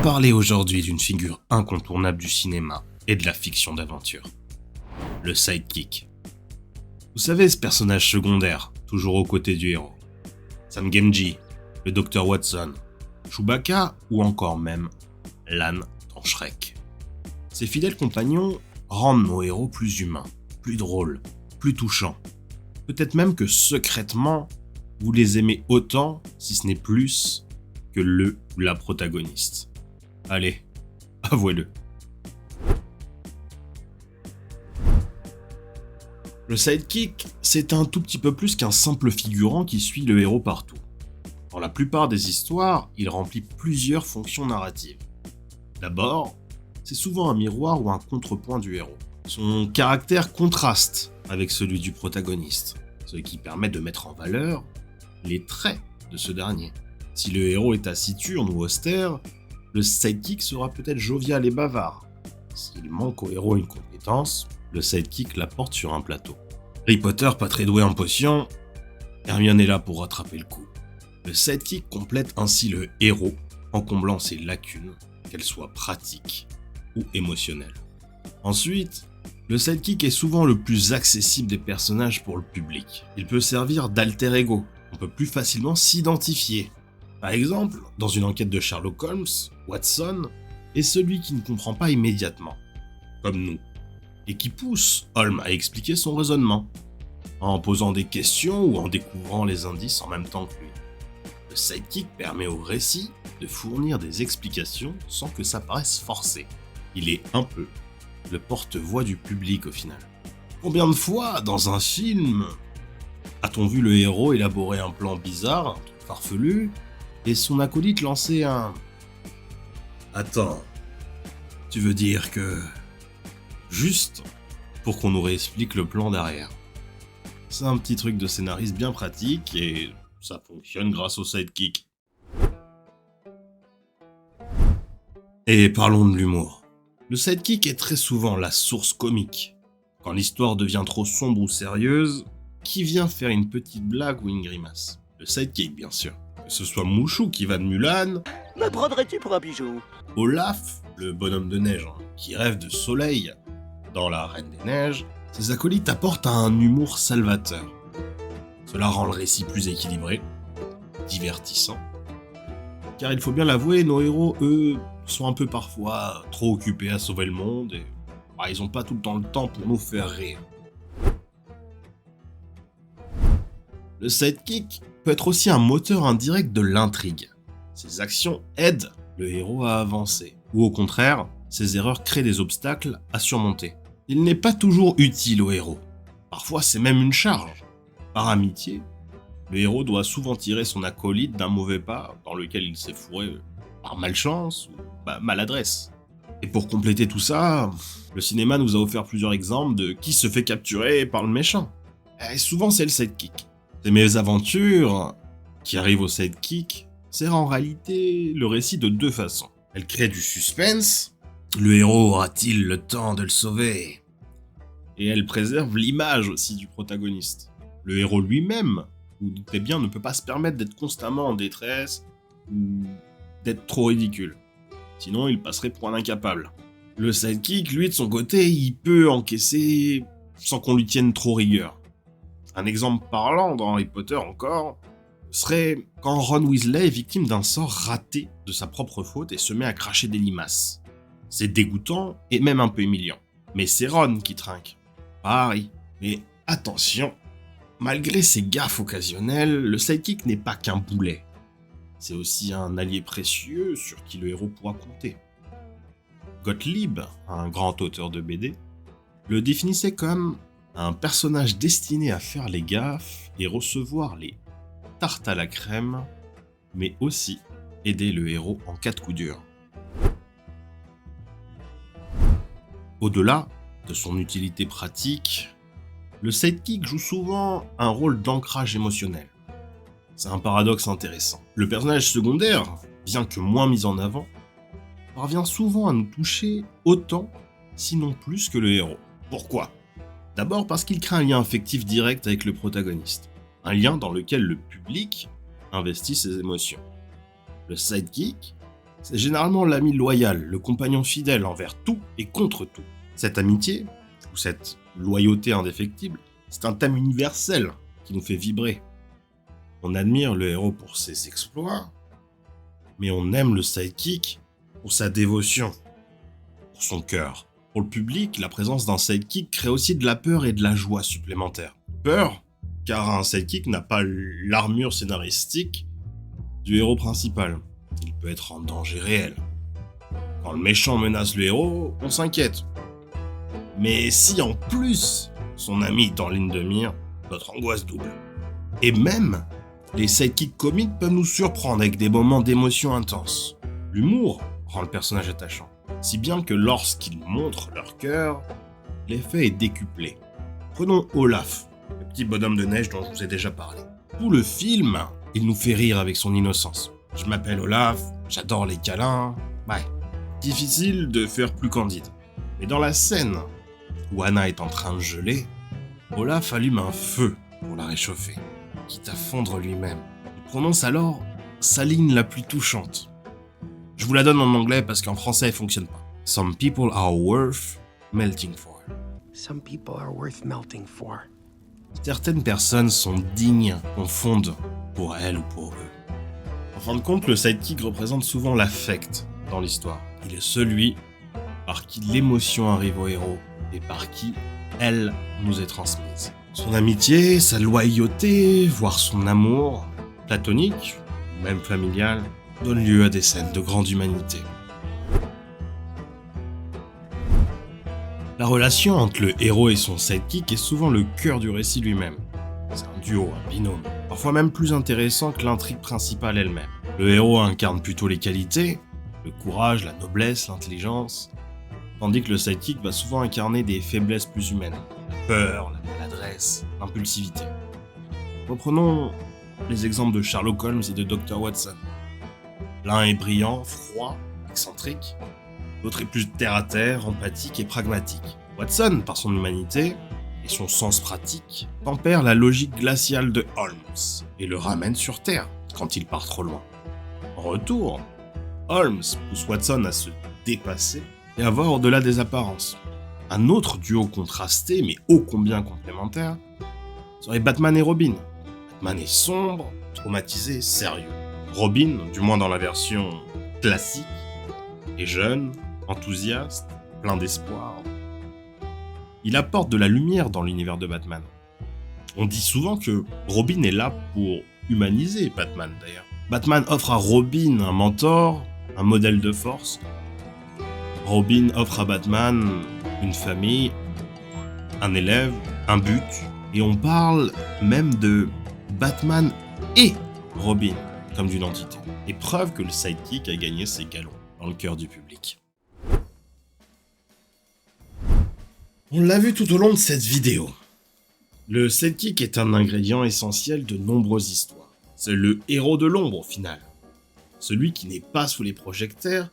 parler aujourd'hui d'une figure incontournable du cinéma et de la fiction d'aventure. Le sidekick. Vous savez, ce personnage secondaire, toujours aux côtés du héros. Sam Gamgee, le Dr Watson, Chewbacca ou encore même l'âne dans Shrek. Ces fidèles compagnons rendent nos héros plus humains, plus drôles, plus touchants. Peut-être même que secrètement, vous les aimez autant, si ce n'est plus, que le ou la protagoniste. Allez, avouez-le. Le sidekick, c'est un tout petit peu plus qu'un simple figurant qui suit le héros partout. Dans la plupart des histoires, il remplit plusieurs fonctions narratives. D'abord, c'est souvent un miroir ou un contrepoint du héros. Son caractère contraste avec celui du protagoniste, ce qui permet de mettre en valeur les traits de ce dernier. Si le héros est taciturne ou austère, le sidekick sera peut-être jovial et bavard. S'il manque au héros une compétence, le sidekick la porte sur un plateau. Harry Potter pas très doué en potions, Hermione est là pour rattraper le coup. Le sidekick complète ainsi le héros en comblant ses lacunes, qu'elles soient pratiques ou émotionnelles. Ensuite, le sidekick est souvent le plus accessible des personnages pour le public. Il peut servir d'alter ego, on peut plus facilement s'identifier. Par exemple, dans une enquête de Sherlock Holmes, Watson est celui qui ne comprend pas immédiatement, comme nous, et qui pousse Holmes à expliquer son raisonnement, en posant des questions ou en découvrant les indices en même temps que lui. Le sidekick permet au récit de fournir des explications sans que ça paraisse forcé. Il est un peu le porte-voix du public au final. Combien de fois, dans un film, a-t-on vu le héros élaborer un plan bizarre, un truc farfelu, et son acolyte lancer un « Attends, tu veux dire que... » juste pour qu'on nous réexplique le plan derrière. C'est un petit truc de scénariste bien pratique et ça fonctionne grâce au sidekick. Et parlons de l'humour. Le sidekick est très souvent la source comique. Quand l'histoire devient trop sombre ou sérieuse, qui vient faire une petite blague ou une grimace? Le sidekick, bien sûr. Que ce soit Mouchou qui va de Mulan, Me prendrais-tu pour un bijou? Olaf, le bonhomme de neige, qui rêve de soleil dans la Reine des Neiges, ses acolytes apportent un humour salvateur. Cela rend le récit plus équilibré, divertissant. Car il faut bien l'avouer, nos héros, eux, sont un peu parfois trop occupés à sauver le monde et ils ont pas tout le temps pour nous faire rire. Le sidekick peut être aussi un moteur indirect de l'intrigue. Ses actions aident le héros à avancer, ou au contraire, ses erreurs créent des obstacles à surmonter. Il n'est pas toujours utile au héros. Parfois, c'est même une charge. Par amitié, le héros doit souvent tirer son acolyte d'un mauvais pas dans lequel il s'est fourré par malchance ou maladresse. Et pour compléter tout ça, le cinéma nous a offert plusieurs exemples de qui se fait capturer par le méchant. Et souvent, c'est le sidekick. Ces mésaventures qui arrivent au sidekick sert en réalité le récit de deux façons. Elle crée du suspense, le héros aura-t-il le temps de le sauver? Et elle préserve l'image aussi du protagoniste. Le héros lui-même, vous vous doutez bien, ne peut pas se permettre d'être constamment en détresse ou d'être trop ridicule. Sinon, il passerait pour un incapable. Le sidekick, lui, de son côté, il peut encaisser sans qu'on lui tienne trop rigueur. Un exemple parlant dans Harry Potter encore, serait quand Ron Weasley est victime d'un sort raté de sa propre faute et se met à cracher des limaces. C'est dégoûtant et même un peu humiliant. Mais c'est Ron qui trinque, pas Harry. Mais attention, malgré ses gaffes occasionnelles, le sidekick n'est pas qu'un boulet. C'est aussi un allié précieux sur qui le héros pourra compter. Gottlieb, un grand auteur de BD, le définissait comme un personnage destiné à faire les gaffes et recevoir les tartes à la crème, mais aussi aider le héros en cas de coup dur. Au-delà de son utilité pratique, le sidekick joue souvent un rôle d'ancrage émotionnel. C'est un paradoxe intéressant. Le personnage secondaire, bien que moins mis en avant, parvient souvent à nous toucher autant, sinon plus que le héros. Pourquoi ? D'abord parce qu'il crée un lien affectif direct avec le protagoniste. Un lien dans lequel le public investit ses émotions. Le sidekick C'est généralement l'ami loyal, le compagnon fidèle envers tout et contre tout. Cette amitié, ou cette loyauté indéfectible, c'est un thème universel qui nous fait vibrer. On admire le héros pour ses exploits, mais on aime le sidekick pour sa dévotion, pour son cœur. Pour le public, la présence d'un sidekick crée aussi de la peur et de la joie supplémentaires. Peur, car un sidekick n'a pas l'armure scénaristique du héros principal. Il peut être en danger réel. Quand le méchant menace le héros, on s'inquiète. Mais si en plus, son ami est en ligne de mire, notre angoisse double. Et même, les sidekicks comiques peuvent nous surprendre avec des moments d'émotion intense. L'humour rend le personnage attachant, si bien que lorsqu'ils montrent leur cœur, l'effet est décuplé. Prenons Olaf, le petit bonhomme de neige dont je vous ai déjà parlé. Tout le film, il nous fait rire avec son innocence. Je m'appelle Olaf, j'adore les câlins. Ouais, difficile de faire plus candide. Mais dans la scène où Anna est en train de geler, Olaf allume un feu pour la réchauffer, quitte à fondre lui-même. Il prononce alors sa ligne la plus touchante. Je vous la donne en anglais parce qu'en français elle fonctionne pas. Some people are worth melting for. Some people are worth melting for. Certaines personnes sont dignes qu'on fonde pour elles ou pour eux. En fin de compte, le sidekick représente souvent l'affect dans l'histoire. Il est celui par qui l'émotion arrive au héros et par qui elle nous est transmise. Son amitié, sa loyauté, voire son amour, platonique, ou même familial, donne lieu à des scènes de grande humanité. La relation entre le héros et son sidekick est souvent le cœur du récit lui-même. C'est un duo, un binôme, parfois même plus intéressant que l'intrigue principale elle-même. Le héros incarne plutôt les qualités, le courage, la noblesse, l'intelligence, tandis que le sidekick va souvent incarner des faiblesses plus humaines, la peur, la maladresse, l'impulsivité. Reprenons les exemples de Sherlock Holmes et de Dr. Watson. L'un est brillant, froid, excentrique, l'autre est plus terre-à-terre, empathique et pragmatique. Watson, par son humanité et son sens pratique, tempère la logique glaciale de Holmes et le ramène sur Terre quand il part trop loin. En retour, Holmes pousse Watson à se dépasser et à voir au-delà des apparences. Un autre duo contrasté, mais ô combien complémentaire, serait Batman et Robin. Batman est sombre, traumatisé, sérieux. Robin, du moins dans la version classique, est jeune, enthousiaste, plein d'espoir. Il apporte de la lumière dans l'univers de Batman. On dit souvent que Robin est là pour humaniser Batman d'ailleurs. Batman offre à Robin un mentor, un modèle de force. Robin offre à Batman une famille, un élève, un but. Et on parle même de Batman et Robin comme d'une entité. Et preuve que le sidekick a gagné ses galons dans le cœur du public. On l'a vu tout au long de cette vidéo. Le sidekick est un ingrédient essentiel de nombreuses histoires. C'est le héros de l'ombre au final. Celui qui n'est pas sous les projecteurs,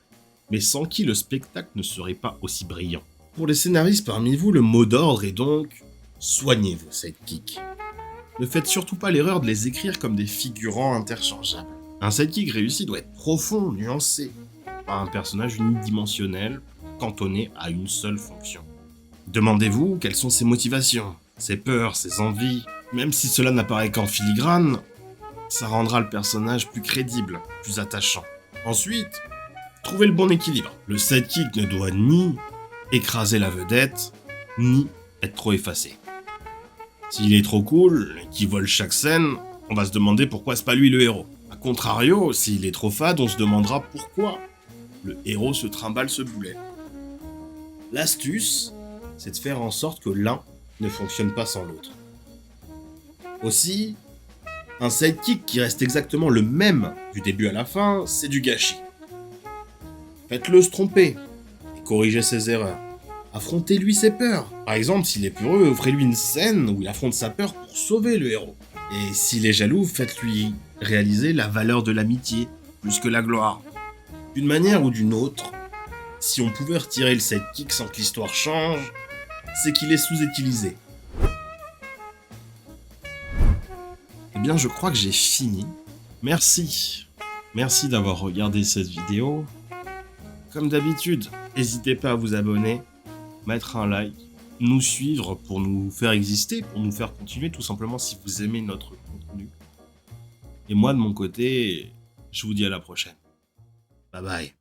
mais sans qui le spectacle ne serait pas aussi brillant. Pour les scénaristes parmi vous, le mot d'ordre est donc « soignez vos sidekicks ». Ne faites surtout pas l'erreur de les écrire comme des figurants interchangeables. Un sidekick réussi doit être profond, nuancé, pas un personnage unidimensionnel, cantonné à une seule fonction. Demandez-vous quelles sont ses motivations, ses peurs, ses envies. Même si cela n'apparaît qu'en filigrane, ça rendra le personnage plus crédible, plus attachant. Ensuite, trouvez le bon équilibre. Le sidekick ne doit ni écraser la vedette, ni être trop effacé. S'il est trop cool, et qu'il vole chaque scène, on va se demander pourquoi c'est pas lui le héros. A contrario, s'il est trop fade, on se demandera pourquoi le héros se trimballe ce boulet. L'astuce, c'est de faire en sorte que l'un ne fonctionne pas sans l'autre. Aussi, un sidekick qui reste exactement le même du début à la fin, c'est du gâchis. Faites-le se tromper et corrigez ses erreurs. Affrontez-lui ses peurs. Par exemple, s'il est peureux, offrez-lui une scène où il affronte sa peur pour sauver le héros. Et s'il est jaloux, faites-lui réaliser la valeur de l'amitié, plus que la gloire. D'une manière ou d'une autre, si on pouvait retirer le sidekick sans que l'histoire change, c'est qu'il est sous-utilisé. Eh bien, je crois que j'ai fini. Merci Merci d'avoir regardé cette vidéo. Comme d'habitude, n'hésitez pas à vous abonner, mettre un like, nous suivre pour nous faire exister, pour nous faire continuer tout simplement si vous aimez notre contenu. Et moi de mon côté, je vous dis à la prochaine. Bye bye.